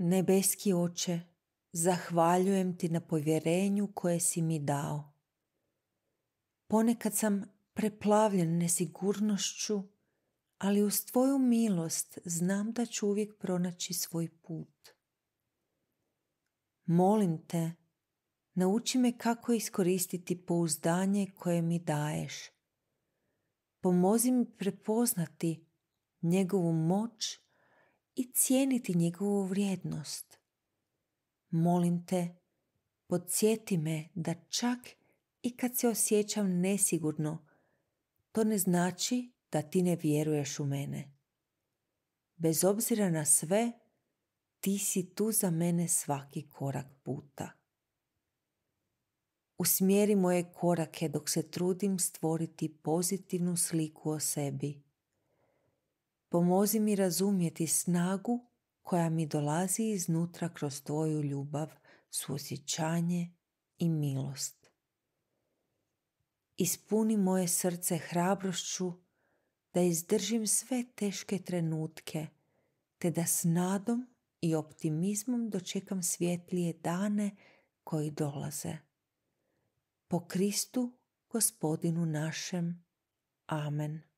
Nebeski Oče, zahvaljujem ti na povjerenju koje si mi dao. Ponekad sam preplavljen nesigurnošću, ali uz tvoju milost znam da ću uvijek pronaći svoj put. Molim te, nauči me kako iskoristiti pouzdanje koje mi daješ. Pomozi mi prepoznati njegovu moć i cijeniti njegovu vrijednost. Molim te, podsjeti me da čak i kad se osjećam nesigurno, to ne znači da ti ne vjeruješ u mene. Bez obzira na sve, ti si tu za mene svaki korak puta. Usmjeri moje korake dok se trudim stvoriti pozitivnu sliku o sebi. Pomozi mi razumjeti snagu koja mi dolazi iznutra kroz tvoju ljubav, suosjećanje i milost. Ispuni moje srce hrabrošću da izdržim sve teške trenutke, te da s nadom i optimizmom dočekam svjetlije dane koji dolaze. Po Kristu, Gospodinu našem. Amen.